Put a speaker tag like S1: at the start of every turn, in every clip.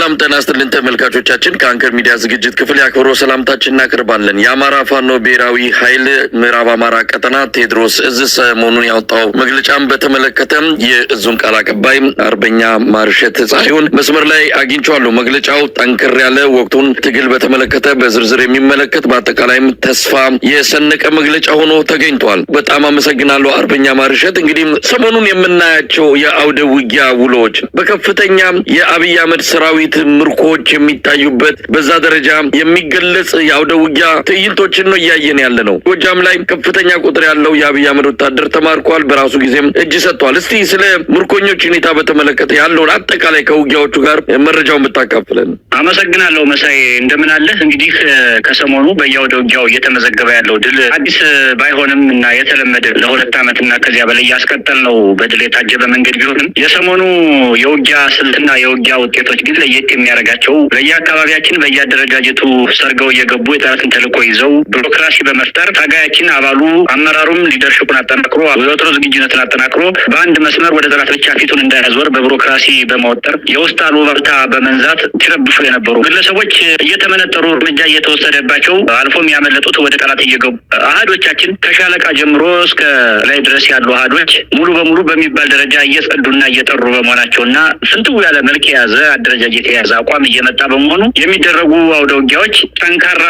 S1: ሰላም ጤና ይስጥልን ተመልካቾቻችን ከአንከር ሚዲያ ዝግጅት ክፍል ያክብሮ ሰላምታችንን እናቀርባለን። የአማራ ፋኖ ብሔራዊ ኃይል ምዕራብ አማራ ቀጠና ቴዎድሮስ እዝ ሰሞኑን ያወጣው መግለጫን በተመለከተ የእዙን ቃል አቀባይ አርበኛ ማርሸት ፀሐዩን መስመር ላይ አግኝቻለሁ። መግለጫው ጠንከር ያለ ወቅቱን ትግል በተመለከተ በዝርዝር የሚመለከት በአጠቃላይም ተስፋ የሰነቀ መግለጫ ሆኖ ተገኝቷል። በጣም አመሰግናለሁ አርበኛ ማርሸት። እንግዲህ ሰሞኑን የምናያቸው የአውደ ውጊያ ውሎች በከፍተኛ የአብይ አህመድ ሰራዊት ምርኮች የሚታዩበት በዛ ደረጃ የሚገለጽ የአውደ ውጊያ ትዕይንቶችን ነው እያየን ያለ ነው። ጎጃም ላይ ከፍተኛ ቁጥር ያለው የአብይ አህመድ ወታደር ተማርኳል፣ በራሱ ጊዜም እጅ ሰጥቷል። እስቲ ስለ ምርኮኞች ሁኔታ በተመለከተ ያለውን አጠቃላይ ከውጊያዎቹ ጋር መረጃውን ብታካፍለን።
S2: አመሰግናለሁ መሳይ፣ እንደምን አለህ? እንግዲህ ከሰሞኑ በየአውደ ውጊያው እየተመዘገበ ያለው ድል አዲስ ባይሆንም እና የተለመደ ለሁለት ዓመትና ከዚያ በላይ ያስቀጠል ነው በድል የታጀበ መንገድ ቢሆንም የሰሞኑ የውጊያ ስልትና የውጊያ ውጤቶች ግን ለየት የሚያደርጋቸው በየአካባቢያችን በየአደረጃጀቱ ሰርገው እየገቡ የጠላትን ተልዕኮ ይዘው ቢሮክራሲ በመፍጠር ታጋያችን አባሉ አመራሩም ሊደርሽፑን አጠናክሮ የወትሮ ዝግጁነትን አጠናክሮ በአንድ መስመር ወደ ጠላት ብቻ ፊቱን እንዳያዞር በቢሮክራሲ በመወጠር የውስጥ አሉባልታ በመንዛት ሲረብሹ የነበሩ ግለሰቦች እየተመነጠሩ እርምጃ እየተወሰደባቸው አልፎም ያመለጡት ወደ ጠላት እየገቡ አሃዶቻችን ከሻለቃ ጀምሮ እስከ ላይ ድረስ ያሉ አሃዶች ሙሉ በሙሉ በሚባል ደረጃ እየጸዱና እየጠሩ በመሆናቸውና ፍንትው ያለ መልክ የያዘ አደረጃጀት የያዘ አቋም እየመጣ በመሆኑ የሚደረጉ አውደ ውጊያዎች ጠንካራ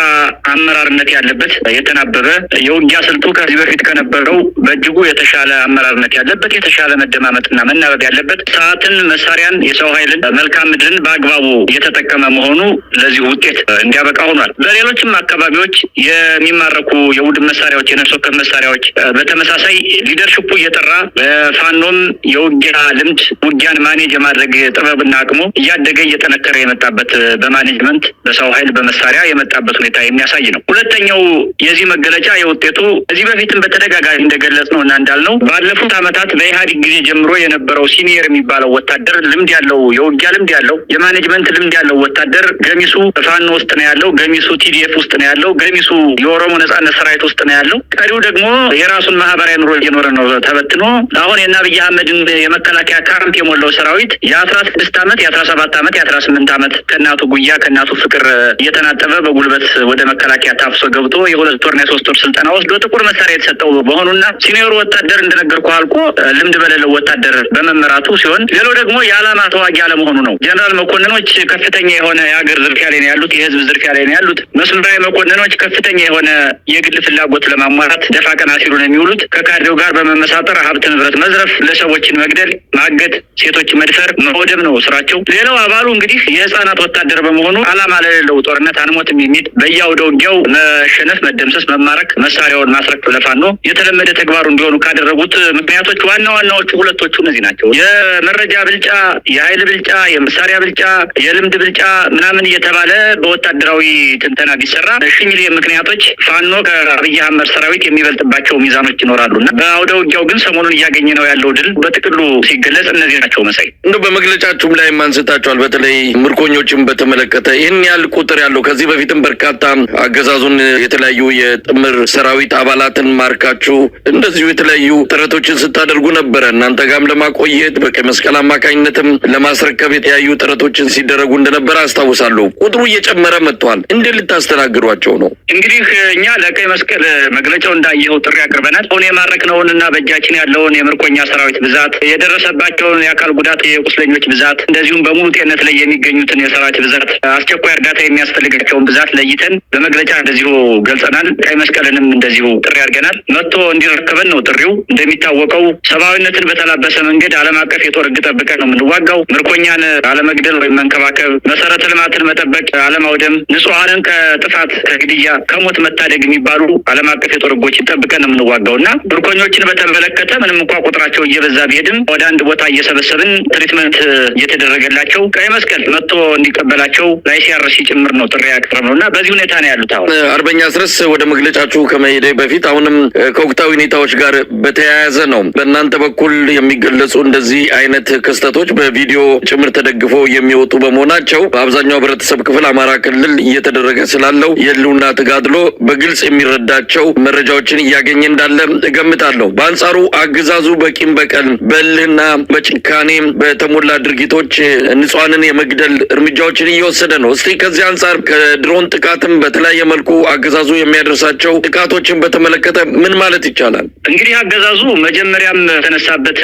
S2: አመራርነት ያለበት የተናበበ የውጊያ ስልቱ ከዚህ በፊት ከነበረው በእጅጉ የተሻለ አመራርነት ያለበት የተሻለ መደማመጥና መናበብ ያለበት ሰዓትን፣ መሳሪያን፣ የሰው ኃይልን፣ መልካም ምድርን በአግባቡ እየተጠቀመ መሆኑ ለዚህ ውጤት እንዲያበቃ ሆኗል። በሌሎችም አካባቢዎች የሚማረኩ የቡድን መሳሪያዎች፣ የነፍስ ወከፍ መሳሪያዎች በተመሳሳይ ሊደርሽፑ እየጠራ በፋኖም የውጊያ ልምድ ውጊያን ማኔጅ የማድረግ ጥበብና አቅሙ እያደገ እየጠነከረ የመጣበት በማኔጅመንት በሰው ኃይል በመሳሪያ የመጣበት ሁኔታ የሚያሳይ ነው። ሁለተኛው የዚህ መገለጫ የውጤቱ እዚህ በፊትም በተደጋጋሚ እንደገለጽ ነው እና እንዳልነው ባለፉት ዓመታት በኢህአዴግ ጊዜ ጀምሮ የነበረው ሲኒየር የሚባለው ወታደር ልምድ ያለው የውጊያ ልምድ ያለው የማኔጅመንት ልምድ ያለው ወታደር ገሚሱ ፋኖ ውስጥ ነው ያለው፣ ገሚሱ ቲዲኤፍ ውስጥ ነው ያለው፣ ገሚሱ የኦሮሞ ነጻነት ሰራዊት ውስጥ ነው ያለው። ቀሪው ደግሞ የራሱን ማህበራዊ ኑሮ እየኖረ ነው ተበትኖ። አሁን የአብይ አህመድን የመከላከያ ካምፕ የሞላው ሰራዊት የ16 ዓመት የ17 ዓመት የ18 ዓመት ከእናቱ ጉያ ከእናቱ ፍቅር እየተናጠበ በጉልበት ወደ መከላከያ ታፍሶ ገብቶ የሁለት ወርና የሶስት ወር ስልጠና ወስዶ ጥቁር መሳሪያ የተሰጠው በሆኑና ሲኒየሩ ወታደር እንደነገርኩህ አልቆ ልምድ በሌለው ወታደር በመመራቱ ሲሆን፣ ሌላው ደግሞ የዓላማ ተዋጊ አለመሆኑ ነው። ጀነራል መኮንኖች ከፍተኛ የሆነ የሀገር ዝርፊያ ላይ ነው ያሉት፣ የህዝብ ዝርፊያ ላይ ነው ያሉት። መስመራዊ መኮንኖች ከፍተኛ የሆነ የግል ፍላጎት ለማሟላት ደፋ ቀና ሲሉ ነው የሚውሉት። ከካድሬው ጋር በመመሳጠር ሀብት ንብረት መዝረፍ፣ ለሰዎችን መግደል፣ ማገት፣ ሴቶች መድፈር፣ መውደም ነው ስራቸው። ሌላው አባሉ እንግዲህ የህፃናት ወታደር በመሆኑ ዓላማ ለሌለው ጦርነት አንሞትም የሚል በየአውደ ውጊያው መሸነፍ፣ መደምሰስ፣ መማረክ፣ መሳሪያውን ማስረክ ለፋኖ የተለመደ ተግባሩ እንዲሆኑ ካደረጉት ምክንያቶች ዋናዎቹ ሁለቶቹ እነዚህ ናቸው። የመረጃ ብልጫ፣ የኃይል ብልጫ፣ የመሳሪያ ብልጫ፣ የልምድ ብልጫ ምናምን እየተባለ በወታደራዊ ትንተና ቢሰራ ሚሊዮን ምክንያቶች ፋኖ ከአብይ አህመድ ሰራዊት የሚበልጥባቸው ሚዛኖች ይኖራሉና በአውደ ውጊያው ግን ሰሞኑን እያገኘ ነው ያለው ድል በጥቅሉ ሲገለጽ እነዚህ ናቸው። መሳይ
S1: እንደው በመግለጫችሁም ላይ አንስታችኋል። በተለይ ምርኮኞችን በተመለከተ ይህን ያህል ቁጥር ያለው ከዚህ በፊትም በርካታ አገዛዙን የተለያዩ የጥምር ሰራዊት አባላትን ማርካችሁ እንደዚሁ የተለያዩ ጥረቶችን ስታደርጉ ነበረ። እናንተ ጋም ለማቆየት በቀይ መስቀል አማካኝነትም ለማስረከብ የተለያዩ ጥረቶችን ሲደረጉ እንደነበረ አስታውሳለሁ። ቁጥሩ እየጨመረ መጥቷል። እንዴት ልታስተናግዷቸው ነው?
S2: እንግዲህ እኛ ለቀይ መስቀል መግለጫው እንዳየኸው ጥሪ አቅርበናል። አሁን የማረክነውንና በእጃችን ያለውን የምርኮኛ ሰራዊት ብዛት፣ የደረሰባቸውን የአካል ጉዳት የቁስለኞች ብዛት፣ እንደዚሁም በሙሉ ጤንነት ላይ የሚገኙትን የሰራዊት ብዛት፣ አስቸኳይ እርዳታ የሚያስፈልጋቸውን ብዛት ለይተን በመግለጫ እንደዚሁ ገልጸናል። ቀይ መስቀልንም እንደዚሁ ጥሪ አድርገናል። መጥቶ እንዲረከበን ነው ጥሪው። እንደሚታወቀው ሰብአዊነትን በተላበሰ መንገድ ዓለም አቀፍ የጦር ሕግ ጠብቀን ነው የምንዋጋው። ምርኮኛን አለመግደል ወይም መንከባከብ፣ መሰረተ ልማትን መጠበቅ፣ አለማውደም፣ ንጹሐንን ከጥፋት ከግድያ ከሞት መታደግ የሚባሉ ዓለም አቀፍ የጦር ሕጎችን ጠብቀን ነው የምንዋጋው እና ምርኮኞችን በተመለከተ ምንም እንኳ ቁጥራቸው እየበዛ ቢሄድም ወደ አንድ ቦታ እየሰበሰብን ትሪትመንት እየተደረገላቸው ቀይ መስቀል መጥቶ እንዲቀበላቸው ለአይሲአርሲ ጭምር ነው ጥሪ ያቀረብነው እና በዚህ ሁኔታ ነው ያሉት። አሁን
S1: አርበኛ አስረስ ወደ መግለጫችሁ ከመሄዴ በፊት አሁንም ከወቅታዊ ሁኔታዎች ጋር በተያያዘ ነው በእናንተ በኩል የሚገለጹ እንደዚህ አይነት ክስተቶች በቪዲዮ ጭምር ተደግፎ የሚወጡ በመሆናቸው በአብዛኛው ህብረተሰብ ክፍል አማራ ክልል እየተደረገ ስላለው የህልውና ተጋድሎ በግልጽ የሚረዳቸው መረጃዎችን እያገኘ እንዳለ እገምታለሁ። በአንጻሩ አገዛዙ በቂም በቀል በእልህና በጭካኔ በተሞላ ድርጊቶች ንጹሃንን የመግደል እርምጃዎችን እየወሰደ ነው። እስቲ ከዚህ አንጻር ከድሮን ጥቃትም በተለያየ መልኩ አገዛዙ የሚያደርሳቸው ጥቃቶችን በተመለከተ ምን ማለት ይቻላል?
S2: እንግዲህ አገዛዙ መጀመሪያም የተነሳበት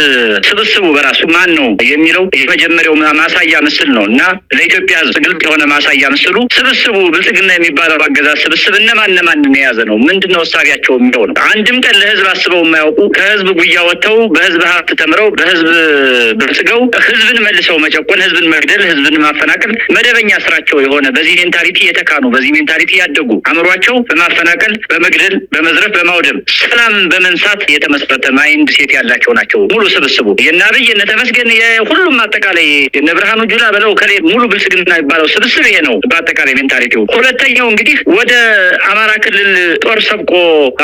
S2: ስብስቡ በራሱ ማን ነው የሚለው የመጀመሪያው ማሳያ ምስል ነው እና ለኢትዮጵያ ግልጽ የሆነ ማሳያ ምስሉ ስብስቡ ብልጽግና የሚባለው አገዛዝ ስብስብ እነማንን የያዘ ነው፣ ምንድነው እሳቢያቸው የሚለው ነው። አንድም ቀን ለህዝብ አስበው የማያውቁ ከህዝብ ጉያ ወጥተው በህዝብ ሀብት ተምረው በህዝብ በልጽገው ህዝብን መልሰው መጨቆን፣ ህዝብን መግደል፣ ህዝብን ማፈናቀል መደበኛ ስራቸው የሆነ በዚህ ሜንታሊቲ የተካኑ በዚህ ሜንታሊቲ ያደጉ አእምሯቸው በማፈናቀል በመግደል በመዝረፍ በማውደም ሰላም በመንሳት የተመሰረተ ማይንድ ሴት ያላቸው ናቸው ሙሉ ስብስቡ። የናብይ የነተመስገን የሁሉም አጠቃላይ የነብርሃኑ ጁላ በለው ከሌ ሙሉ ብልጽግና የሚባለው ስብስብ ይሄ ነው በአጠቃላይ ሜንታሊቲው። ሁለተኛው እንግዲህ ወደ አማራ ክልል ጦር ሰብቆ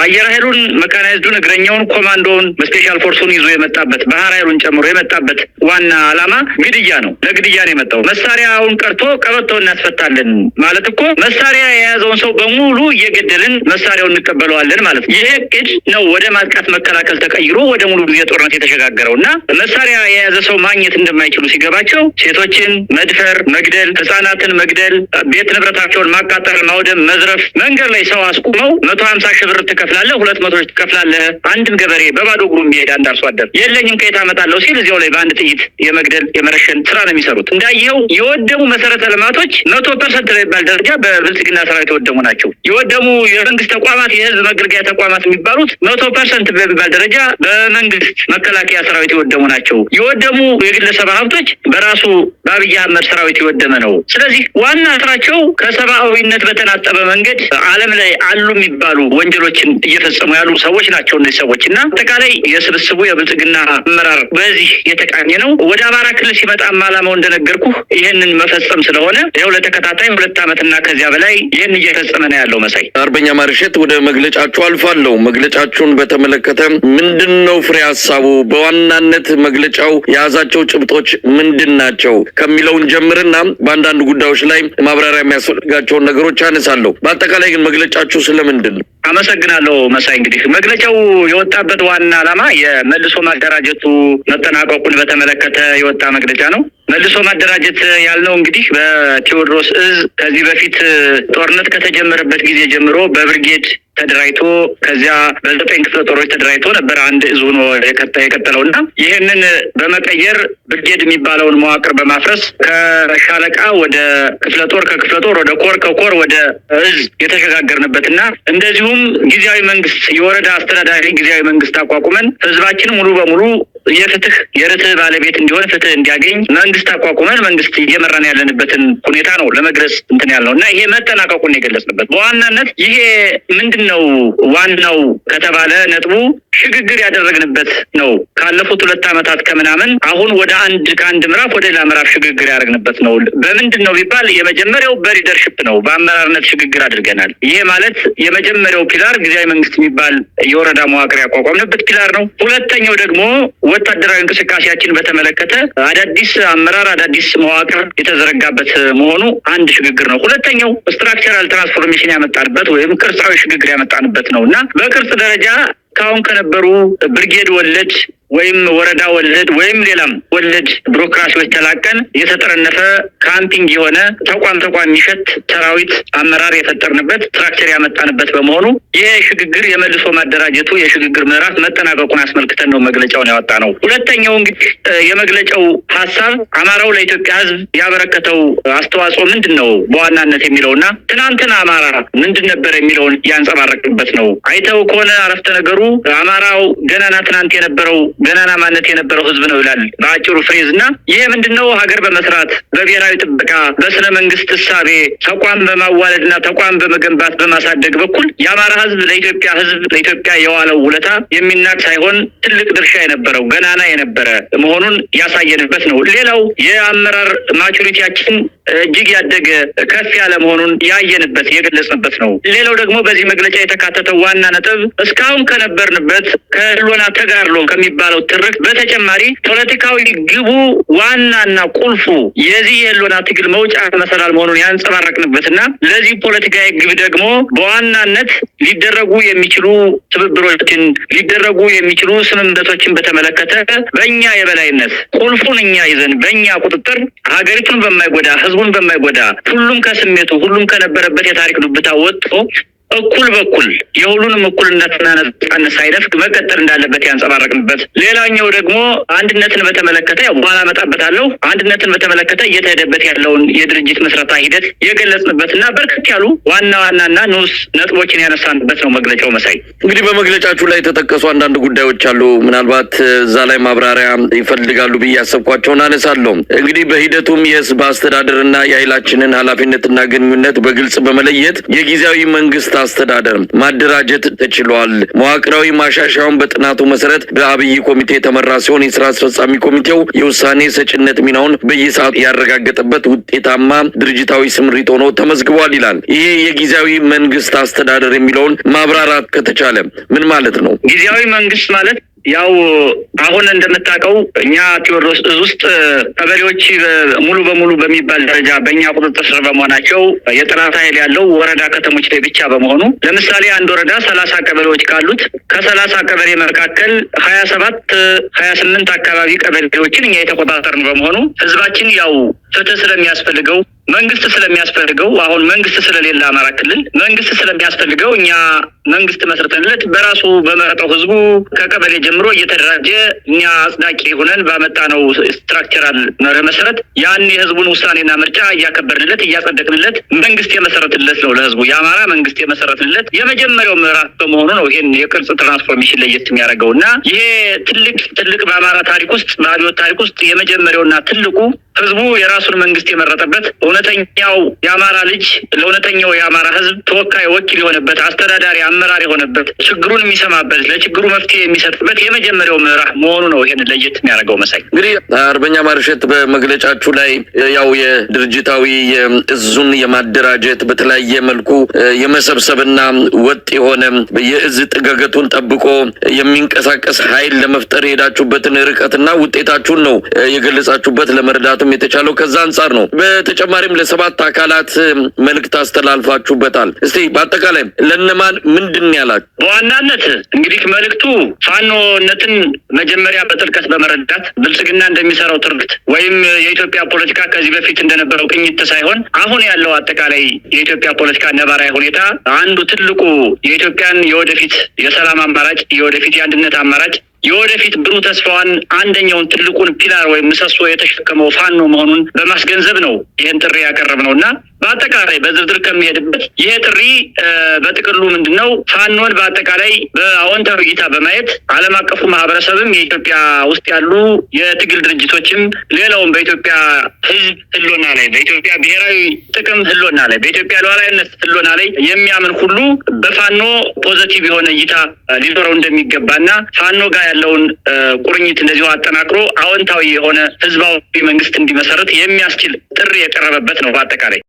S2: አየር ኃይሉን መካናይዝዱን እግረኛውን ኮማንዶውን በስፔሻል ፎርሱን ይዞ የመጣበት ባህር ኃይሉን ጨምሮ የመጣበት ዋና ዓላማ ግድያ ነው። ለግድያ ነው የመጣው። መሳሪያውን ቀርቶ ቀበቶ እናስፈታለን ማለት እኮ መሳሪያ የያዘውን ሰው በሙሉ እየገደልን መሳሪያውን እንቀበለዋለን ማለት ነው። ይሄ እቅድ ነው ወደ ማጥቃት መከላከል ተቀይሮ ወደ ሙሉ ጊዜ ጦርነት የተሸጋገረው እና መሳሪያ የያዘ ሰው ማግኘት እንደማይችሉ ሲገባቸው ሴቶችን መድፈር፣ መግደል፣ ህጻናትን መግደል፣ ቤት ንብረታቸውን ማቃጠል፣ ማውደም፣ መዝረፍ፣ መንገድ ላይ ሰው አስቁመው 150 ሺህ ብር ትከፍላለህ፣ 200 ትከፍላለህ። አንድም ገበሬ በባዶ እግሩ የሚሄድ አንድ አርሶ አደር የለኝም ከየት አመጣለሁ ሲል እዚያው ላይ በአንድ ጥይት የመግደል የመረሸን ስራ ነው የሚሰሩት። እንዳየው የወደሙ መሰረተ ልማቶች 100% በሚባል ደረጃ በብልጽግና ሰራዊት የወደሙ ናቸው። የወደሙ የመንግስት ተቋማት የህዝብ መገልገያ ተቋማት የሚባሉት 100% በሚባል ደረጃ በመንግስት መከላከያ ሰራዊት የወደሙ ናቸው። የወደሙ የግለሰብ ሀብቶች በራሱ በአብይ አህመድ ሰራዊት የወደመ ነው። ስለዚህ ዋና ስራቸው ከሰብአዊነት በተናጠበ መንገድ ዓለም ላይ አሉ የሚባሉ ወንጀሎችን እየፈጸሙ ያሉ ሰዎች ናቸው እነዚህ ሰዎች እና አጠቃላይ የስብስቡ የብልጽግና አመራር በዚህ የተቃኘ ነው። ወደ አማራ ክልል ሲመጣም ዓላማው እንደነገርኩ ይህንን መፈጸም ስለሆነ ይኸው ለተከታታይ 2 ዓመትና ከዚያ በላይ ይህን እየፈጸመ ነው ያለው። መሳይ
S1: አርበኛ ማርሸት ወደ መግለጫችሁ አልፋለሁ። መግለጫችሁን በተመለከተ ምንድነው ፍሬ ሀሳቡ? በዋናነት መግለጫው የያዛቸው ጭብጦች ምንድን ናቸው ከሚለውን ጀምርና በአንዳንድ ጉዳዮች ላይ ማብራሪያ የሚያስፈልጋቸውን ነገሮች አነሳለሁ። በአጠቃላይ ግን መግለጫችሁ ስለምንድን ነው?
S2: አመሰግናለሁ መሳይ። እንግዲህ መግለጫው የወጣበት ዋና ዓላማ የመልሶ ማደራጀቱ መጠናቀቁን በተመለከተ የወጣ መግለጫ ነው። መልሶ ማደራጀት ያልነው እንግዲህ በቴዎድሮስ እዝ ከዚህ በፊት ጦርነት ከተጀመረበት ጊዜ ጀምሮ በብርጌድ ተደራጅቶ ከዚያ በ9 ክፍለ ጦሮች ተደራጅቶ ነበር አንድ እዝ ሆኖ የቀጠለውና ይህንን በመቀየር ብርጌድ የሚባለውን መዋቅር በማፍረስ ከሻለቃ ወደ ክፍለ ጦር፣ ከክፍለ ጦር ወደ ኮር፣ ከኮር ወደ እዝ የተሸጋገርንበትና እንደዚሁም ጊዜያዊ መንግስት የወረዳ አስተዳዳሪ ጊዜያዊ መንግስት አቋቁመን ህዝባችን ሙሉ በሙሉ የፍትህ የርትዕ ባለቤት እንዲሆን ፍትህ እንዲያገኝ መንግስት አቋቁመን መንግስት እየመራን ያለንበትን ሁኔታ ነው ለመግለጽ እንትን ያልነው እና ይሄ መጠናቀቁን የገለጽንበት በዋናነት ይሄ ምንድነው ዋናው ከተባለ ነጥቡ ሽግግር ያደረግንበት ነው። ካለፉት 2 ዓመታት ከምናምን አሁን ወደ ከአንድ ምዕራፍ ወደ ሌላ ምዕራፍ ሽግግር ያደረግንበት ነው። በምንድን ነው ቢባል የመጀመሪያው በሊደርሽፕ ነው፣ በአመራርነት ሽግግር አድርገናል። ይሄ ማለት የመጀመሪያው ፒላር ጊዜያዊ መንግስት የሚባል የወረዳ መዋቅር ያቋቋምንበት ፒላር ነው። ሁለተኛው ደግሞ ወታደራዊ እንቅስቃሴያችን በተመለከተ አዳዲስ አመራር አዳዲስ መዋቅር የተዘረጋበት መሆኑ አንድ ሽግግር ነው። ሁለተኛው ስትራክቸራል ትራንስፎርሜሽን ያመጣንበት ወይም ቅርጻዊ ሽግግር ያመጣንበት ነው እና በቅርጽ ደረጃ ካሁን ከነበሩ ብርጌድ ወለድ ወይም ወረዳ ወለድ ወይም ሌላም ወለድ ቢሮክራሲዎች ተላቀን የተጠረነፈ ካምፒንግ የሆነ ተቋም የሚሸት ሰራዊት አመራር የፈጠርንበት ስትራክቸር ያመጣንበት በመሆኑ ይሄ ሽግግር የመልሶ ማደራጀቱ የሽግግር ምዕራፍ መጠናቀቁን አስመልክተን ነው መግለጫውን ያወጣ ነው። ሁለተኛው እንግዲህ የመግለጫው ሀሳብ አማራው ለኢትዮጵያ ሕዝብ ያበረከተው አስተዋጽኦ ምንድን ነው በዋናነት የሚለውና ትናንትና አማራ ምንድን ነበር የሚለውን ያንጸባረቅበት ነው። አይተው ከሆነ አረፍተ ነገሩ አማራው ገናና ትናንት የነበረው ገናና ማንነት የነበረው ህዝብ ነው ይላል በአጭሩ ፍሬዝ እና ይሄ ምንድነው ሀገር በመስራት በብሔራዊ ጥበቃ በስነ መንግስት እሳቤ ተቋም በማዋለድና ተቋም በመገንባት በማሳደግ በኩል የአማራ ህዝብ ለኢትዮጵያ የዋለው ውለታ የሚናቅ ሳይሆን ትልቅ ድርሻ የነበረው ገናና የነበረ መሆኑን ያሳየንበት ነው። ሌላው የአመራር ማቹሪቲያችን እጅግ ያደገ ከፍ ያለ መሆኑን ያየንበት የገለጽንበት ነው። ሌላው ደግሞ በዚህ መግለጫ የተካተተው ዋና ነጥብ እስካሁን ከነበርንበት ከህልውና ተጋድሎ ከሚባለው ትርክ በተጨማሪ ፖለቲካዊ ግቡ ዋናና ቁልፉ የዚህ የህልውና ትግል መውጫ መሰላል መሆኑን ያንጸባረቅንበትና ለዚህ ፖለቲካዊ ግብ ደግሞ በዋናነት ሊደረጉ የሚችሉ ትብብሮችን ሊደረጉ የሚችሉ ስምምነቶችን በተመለከተ በእኛ የበላይነት ቁልፉን እኛ ይዘን በእኛ ቁጥጥር ሀገሪቱን በማይጎዳ ህዝቡን በማይጎዳ ሁሉም ከስሜቱ ሁሉም ከነበረበት የታሪክ ዱብታ ወጥቶ እኩል በኩል የሁሉንም እኩልነትና ነጻነት ሳይነፍግ መቀጠል እንዳለበት ያንጸባረቅንበት። ሌላኛው ደግሞ አንድነትን በተመለከተ በኋላ እመጣበታለሁ። አንድነትን በተመለከተ እየተሄደበት ያለውን የድርጅት መስረታ ሂደት የገለጽንበትና በርከት ያሉ ዋናና ንዑስ ነጥቦችን ያነሳንበት ነው መግለጫው። መሳይ
S1: እንግዲህ በመግለጫችሁ ላይ የተጠቀሱ አንዳንድ ጉዳዮች አሉ። ምናልባት እዛ ላይ ማብራሪያ ይፈልጋሉ ብዬ ያሰብኳቸውን አነሳለሁ። እንግዲህ በሂደቱም የህዝብ አስተዳደርና የኃይላችንን ኃላፊነትና ግንኙነት በግልጽ በመለየት የጊዜያዊ መንግስት አስተዳደር ማደራጀት ተችሏል። መዋቅራዊ ማሻሻያውን በጥናቱ መሰረት በአብይ ኮሚቴ የተመራ ሲሆን የስራ አስፈጻሚ ኮሚቴው የውሳኔ ሰጭነት ሚናውን በየሰዓቱ ያረጋገጠበት ውጤታማ ድርጅታዊ ስምሪት ሆኖ ተመዝግቧል ይላል። ይሄ የጊዜያዊ መንግስት አስተዳደር የሚለውን ማብራራት ከተቻለ ምን ማለት ነው?
S2: ጊዜያዊ መንግስት ማለት ያው አሁን እንደምታውቀው እኛ ቴዎድሮስ እዝ ውስጥ ቀበሌዎች ሙሉ በሙሉ በሚባል ደረጃ በእኛ ቁጥጥር ስር በመሆናቸው የጥራት ኃይል ያለው ወረዳ ከተሞች ላይ ብቻ በመሆኑ ለምሳሌ አንድ ወረዳ 30 ቀበሌዎች ካሉት ከ30 ቀበሌ መካከል 28 አካባቢ ቀበሌዎችን እኛ የተቆጣጠርን በመሆኑ ህዝባችን ያው ፍትህ ስለሚያስፈልገው መንግስት ስለሚያስፈልገው አሁን መንግስት ስለሌለ አማራ ክልል መንግስት ስለሚያስፈልገው እኛ መንግስት መስርተንለት በራሱ በመረጠው ህዝቡ ከቀበሌ ጀምሮ እየተደራጀ እኛ አጽዳቂ ሆነን ባመጣነው ስትራክቸራል መርህ መሰረት ያን የህዝቡን ውሳኔና ምርጫ እያከበርንለት እያጸደቅንለት መንግስት የመሰረትለት ነው። ለህዝቡ የአማራ መንግስት የመሰረትለት የመጀመሪያው ምዕራፍ በመሆኑ ነው ይሄን የቅርጽ ትራንስፎርሜሽን ለየት የሚያደርገውና ይሄ ትልቅ በአማራ ታሪክ ውስጥ በአብዮት ታሪክ ውስጥ የመጀመሪያውና ትልቁ ህዝቡ የራሱን መንግስት የመረጠበት እውነተኛው የአማራ ልጅ ለእውነተኛው የአማራ ህዝብ ተወካይ ወኪል የሆነበት አስተዳዳሪ አመራር የሆነበት ችግሩን የሚሰማበት ለችግሩ መፍትሄ የሚሰጥበት የመጀመሪያው ምዕራፍ መሆኑ ነው ይሄን ለየት የሚያደርገው። መሳይ እንግዲህ
S1: አርበኛ ማርሸት በመግለጫችሁ ላይ ያው የድርጅታዊ የእዙን የማደራጀት በተለያየ መልኩ የመሰብሰብና ወጥ የሆነ የእዝ ጥገገቱን ጠብቆ የሚንቀሳቀስ ኃይል ለመፍጠር የሄዳችሁበትን ርቀትና ውጤታችሁን ነው የገለጻችሁበት ለመረዳት የተቻለው ከዛ አንጻር ነው። በተጨማሪም ለሰባት አካላት መልእክት አስተላልፋችሁበታል። እስቲ በአጠቃላይ ለነማን ምንድን ያላችሁ?
S2: በዋናነት እንግዲህ መልእክቱ ፋኖነትን መጀመሪያ በጥልቀት በመረዳት ብልጽግና እንደሚሰራው ትርክት ወይም የኢትዮጵያ ፖለቲካ ከዚህ በፊት እንደነበረው ቅኝት ሳይሆን አሁን ያለው አጠቃላይ የኢትዮጵያ ፖለቲካ ነባራዊ ሁኔታ አንዱ ትልቁ የኢትዮጵያን የወደፊት የሰላም አማራጭ የወደፊት የአንድነት አማራጭ የወደፊት ብሩህ ተስፋዋን አንደኛውን ትልቁን ፒላር ወይም ምሰሶ የተሸከመው ፋኖ መሆኑን በማስገንዘብ ነው ይህን ጥሪ ያቀረብነውና በአጠቃላይ በዝርዝር ከሚሄድበት ይሄ ጥሪ በጥቅሉ ምንድነው ፋኖን በአጠቃላይ በአዎንታዊ እይታ በማየት ዓለም አቀፉ ማህበረሰብም የኢትዮጵያ ውስጥ ያሉ የትግል ድርጅቶችም ሌላውም በኢትዮጵያ ህዝብ ህልውና ላይ በኢትዮጵያ ብሔራዊ ጥቅም ህልውና ላይ በኢትዮጵያ ሉዓላዊነት ህልውና ላይ የሚያምን ሁሉ በፋኖ ፖዚቲቭ የሆነ እይታ ሊኖረው እንደሚገባና ፋኖ ጋር ያለውን ቁርኝት እንደዚሁ አጠናክሮ አዎንታዊ የሆነ ህዝባዊ መንግስት እንዲመሰረት የሚያስችል ጥሪ የቀረበበት ነው በአጠቃላይ።